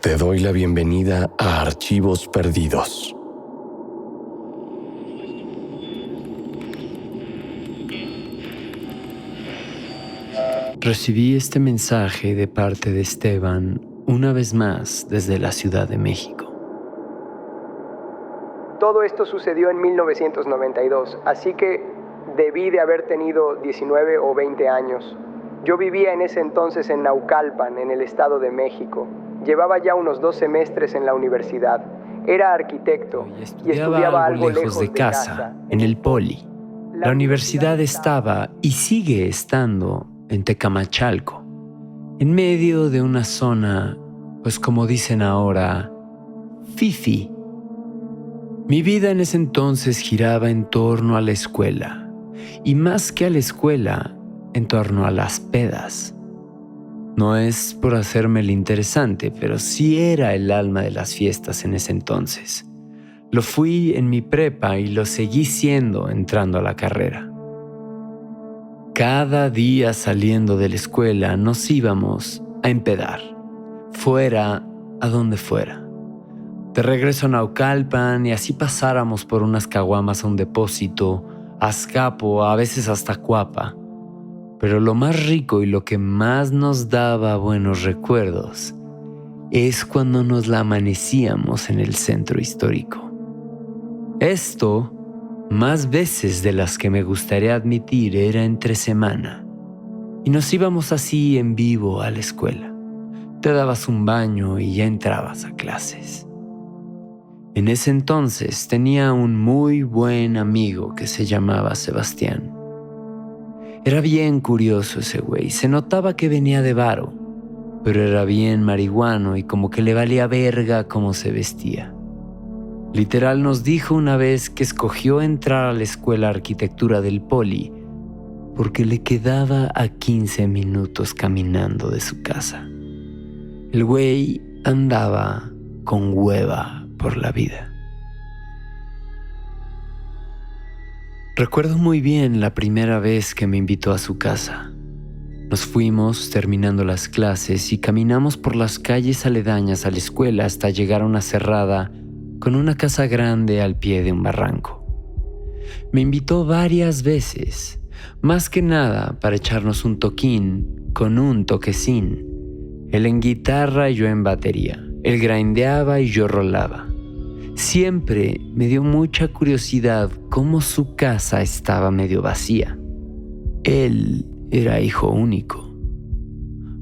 Te doy la bienvenida a Archivos Perdidos. Recibí este mensaje de parte de Esteban una vez más desde la Ciudad de México. Todo esto sucedió en 1992, así que debí de haber tenido 19 o 20 años. Yo vivía en ese entonces en Naucalpan, en el Estado de México. Llevaba ya unos 2 semestres en la universidad. Era arquitecto y estudiaba algo lejos de casa, en el Poli. La universidad estaba y sigue estando en Tecamachalco, en medio de una zona, pues como dicen ahora, fifi. Mi vida en ese entonces giraba en torno a la escuela, y más que a la escuela, en torno a las pedas. No es por hacerme el interesante, pero sí era el alma de las fiestas en ese entonces. Lo fui en mi prepa y lo seguí siendo entrando a la carrera. Cada día saliendo de la escuela nos íbamos a empedar, fuera a donde fuera. De regreso a Naucalpan y así pasáramos por unas caguamas a un depósito, a Azcapo, a veces hasta Cuapa. Pero lo más rico y lo que más nos daba buenos recuerdos es cuando nos la amanecíamos en el centro histórico. Esto, más veces de las que me gustaría admitir, era entre semana. Y nos íbamos así en vivo a la escuela. Te dabas un baño y ya entrabas a clases. En ese entonces tenía un muy buen amigo que se llamaba Sebastián. Era bien curioso ese güey, se notaba que venía de varo, pero era bien marihuano y como que le valía verga cómo se vestía. Literal nos dijo una vez que escogió entrar a la escuela de arquitectura del Poli porque le quedaba a 15 minutos caminando de su casa. El güey andaba con hueva por la vida. Recuerdo muy bien la primera vez que me invitó a su casa. Nos fuimos terminando las clases y caminamos por las calles aledañas a la escuela hasta llegar a una cerrada con una casa grande al pie de un barranco. Me invitó varias veces, más que nada para echarnos un toquín con un toquecín. Él en guitarra y yo en batería. Él grindeaba y yo rolaba. Siempre me dio mucha curiosidad cómo su casa estaba medio vacía. Él era hijo único.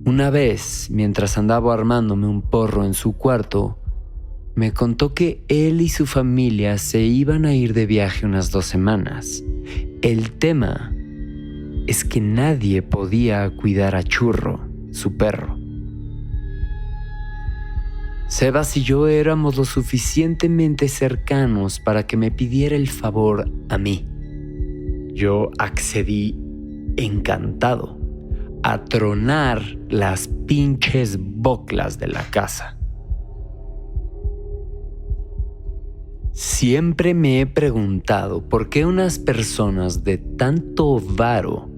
Una vez, mientras andaba armándome un porro en su cuarto, me contó que él y su familia se iban a ir de viaje unas 2 semanas. El tema es que nadie podía cuidar a Churro, su perro. Sebas y yo éramos lo suficientemente cercanos para que me pidiera el favor a mí. Yo accedí encantado a tronar las pinches boclas de la casa. Siempre me he preguntado por qué unas personas de tanto varo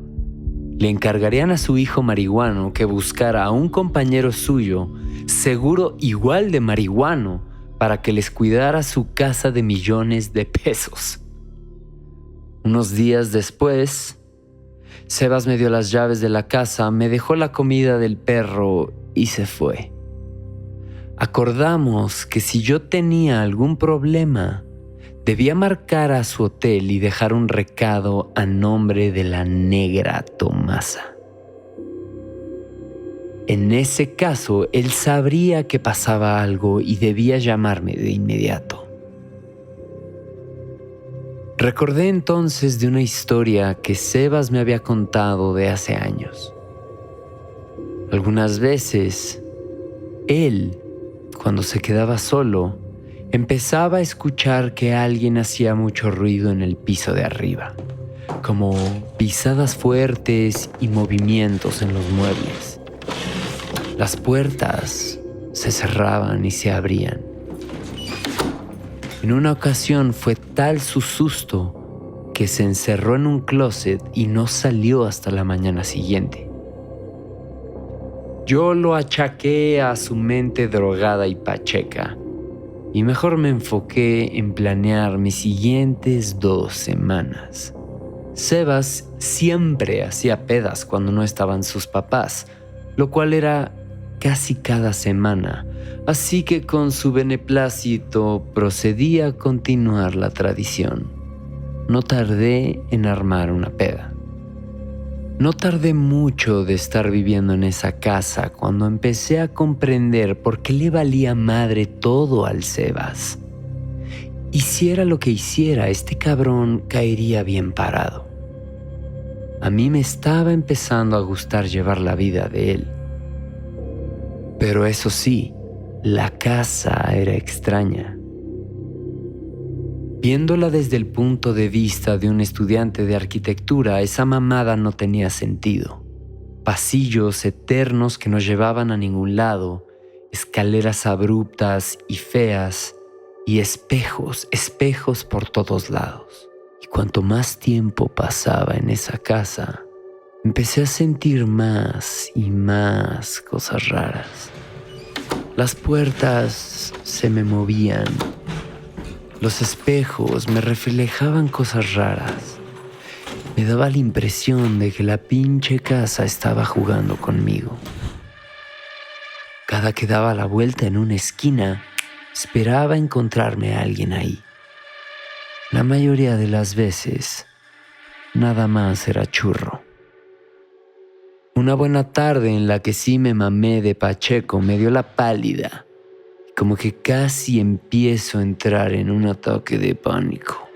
le encargarían a su hijo marihuano que buscara a un compañero suyo, seguro igual de marihuano, para que les cuidara su casa de millones de pesos. Unos días después, Sebas me dio las llaves de la casa, me dejó la comida del perro y se fue. Acordamos que si yo tenía algún problema, debía marcar a su hotel y dejar un recado a nombre de la negra Tomasa. En ese caso, él sabría que pasaba algo y debía llamarme de inmediato. Recordé entonces de una historia que Sebas me había contado de hace años. Algunas veces, él, cuando se quedaba solo, empezaba a escuchar que alguien hacía mucho ruido en el piso de arriba, como pisadas fuertes y movimientos en los muebles. Las puertas se cerraban y se abrían. En una ocasión fue tal su susto que se encerró en un closet y no salió hasta la mañana siguiente. Yo lo achaqué a su mente drogada y pacheca, y mejor me enfoqué en planear mis siguientes 2 semanas. Sebas siempre hacía pedas cuando no estaban sus papás, lo cual era casi cada semana, así que con su beneplácito procedí a continuar la tradición. No tardé en armar una peda. No tardé mucho de estar viviendo en esa casa cuando empecé a comprender por qué le valía madre todo al Sebas. Hiciera lo que hiciera, este cabrón caería bien parado. A mí me estaba empezando a gustar llevar la vida de él. Pero eso sí, la casa era extraña. Viéndola desde el punto de vista de un estudiante de arquitectura, esa mamada no tenía sentido. Pasillos eternos que no llevaban a ningún lado, escaleras abruptas y feas, y espejos por todos lados. Y cuanto más tiempo pasaba en esa casa, empecé a sentir más y más cosas raras. Las puertas se me movían. Los espejos me reflejaban cosas raras. Me daba la impresión de que la pinche casa estaba jugando conmigo. Cada que daba la vuelta en una esquina, esperaba encontrarme a alguien ahí. La mayoría de las veces, nada más era Churro. Una buena tarde en la que sí me mamé de pacheco me dio la pálida. Como que casi empiezo a entrar en un ataque de pánico.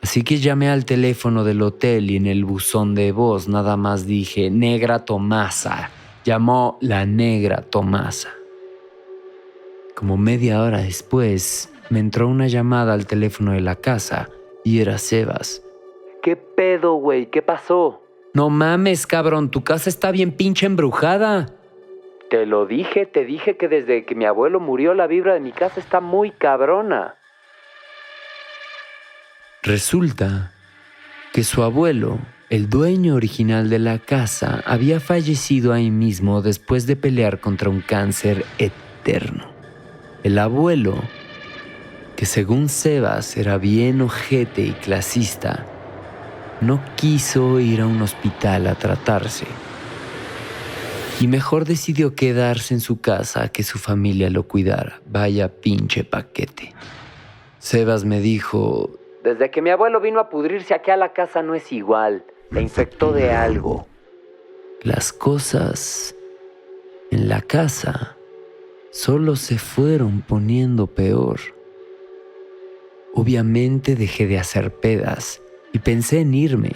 Así que llamé al teléfono del hotel y en el buzón de voz nada más dije Negra Tomasa. Llamó la Negra Tomasa. Como media hora después me entró una llamada al teléfono de la casa y era Sebas. ¿Qué pedo, güey? ¿Qué pasó? No mames, cabrón, tu casa está bien pinche embrujada. Te dije que desde que mi abuelo murió la vibra de mi casa está muy cabrona. Resulta que su abuelo, el dueño original de la casa, había fallecido ahí mismo después de pelear contra un cáncer eterno. El abuelo, que según Sebas era bien ojete y clasista, no quiso ir a un hospital a tratarse. Y mejor decidió quedarse en su casa a que su familia lo cuidara. Vaya pinche paquete. Sebas me dijo, desde que mi abuelo vino a pudrirse aquí a la casa no es igual. Le infectó de algo. Las cosas en la casa solo se fueron poniendo peor. Obviamente dejé de hacer pedas y pensé en irme,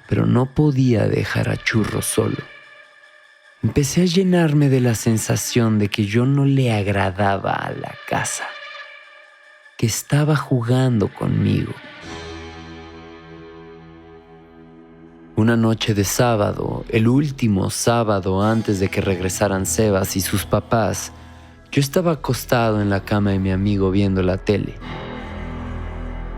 pero no podía dejar a Churro solo. Empecé a llenarme de la sensación de que yo no le agradaba a la casa, que estaba jugando conmigo. Una noche de sábado, el último sábado antes de que regresaran Sebas y sus papás, yo estaba acostado en la cama de mi amigo viendo la tele.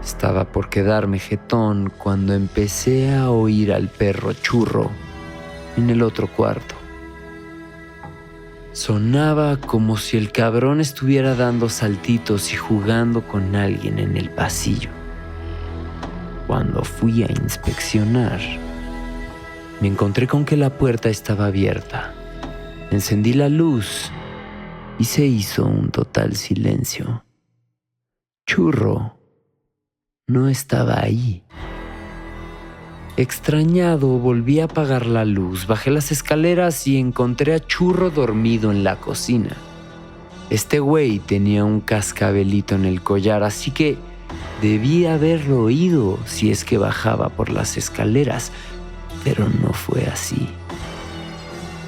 Estaba por quedarme jetón cuando empecé a oír al perro Churro en el otro cuarto. Sonaba como si el cabrón estuviera dando saltitos y jugando con alguien en el pasillo. Cuando fui a inspeccionar, me encontré con que la puerta estaba abierta. Encendí la luz y se hizo un total silencio. Churro no estaba ahí. Extrañado, volví a apagar la luz, bajé las escaleras y encontré a Churro dormido en la cocina. Este güey tenía un cascabelito en el collar, así que debí haberlo oído si es que bajaba por las escaleras, pero no fue así.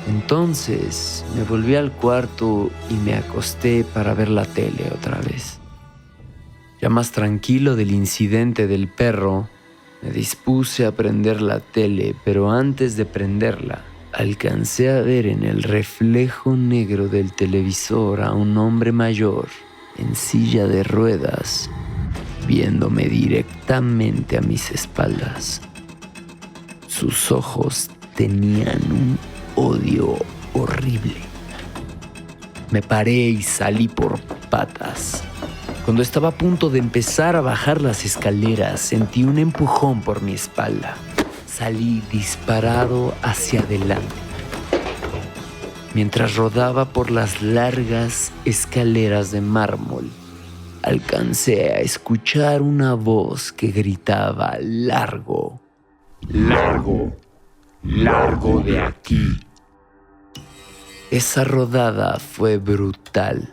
Entonces me volví al cuarto y me acosté para ver la tele otra vez. Ya más tranquilo del incidente del perro, me dispuse a prender la tele, pero antes de prenderla, alcancé a ver en el reflejo negro del televisor a un hombre mayor en silla de ruedas, viéndome directamente a mis espaldas. Sus ojos tenían un odio horrible. Me paré y salí por patas. Cuando estaba a punto de empezar a bajar las escaleras, sentí un empujón por mi espalda. Salí disparado hacia adelante. Mientras rodaba por las largas escaleras de mármol, alcancé a escuchar una voz que gritaba: largo, largo, largo de aquí. Esa rodada fue brutal.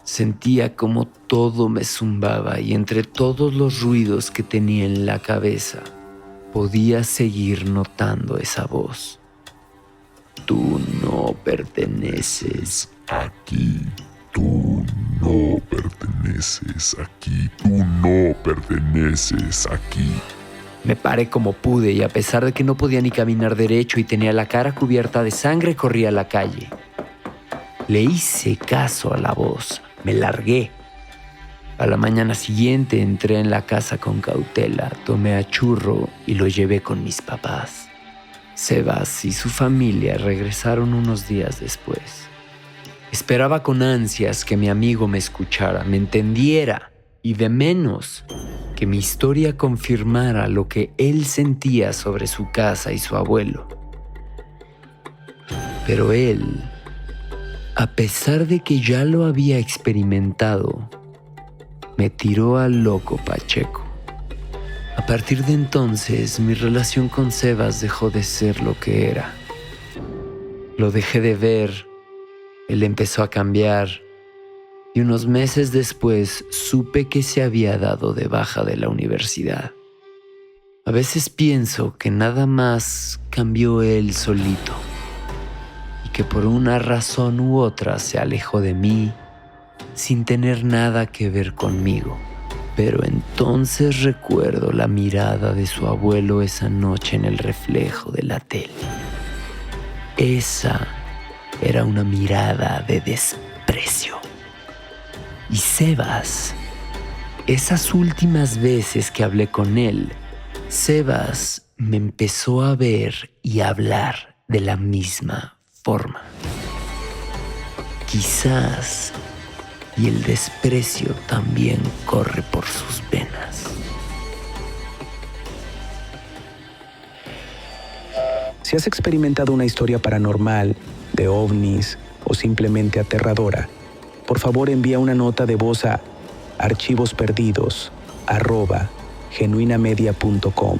Sentía como todo me zumbaba y entre todos los ruidos que tenía en la cabeza, podía seguir notando esa voz. Tú no perteneces aquí. Tú no perteneces aquí. Tú no perteneces aquí. Me paré como pude y a pesar de que no podía ni caminar derecho y tenía la cara cubierta de sangre, corrí a la calle. Le hice caso a la voz. Me largué. A la mañana siguiente entré en la casa con cautela, tomé a Churro y lo llevé con mis papás. Sebas y su familia regresaron unos días después. Esperaba con ansias que mi amigo me escuchara, me entendiera y de menos que mi historia confirmara lo que él sentía sobre su casa y su abuelo. Pero él, a pesar de que ya lo había experimentado, me tiró al loco Pacheco. A partir de entonces, mi relación con Sebas dejó de ser lo que era. Lo dejé de ver, él empezó a cambiar y unos meses después supe que se había dado de baja de la universidad. A veces pienso que nada más cambió él solito y que por una razón u otra se alejó de mí sin tener nada que ver conmigo. Pero entonces recuerdo la mirada de su abuelo esa noche en el reflejo de la tele. Esa era una mirada de desprecio. Y Sebas, esas últimas veces que hablé con él, Sebas me empezó a ver y a hablar de la misma forma. Quizás y el desprecio también corre por sus venas. Si has experimentado una historia paranormal, de ovnis o simplemente aterradora, por favor envía una nota de voz a archivosperdidos@genuinamedia.com.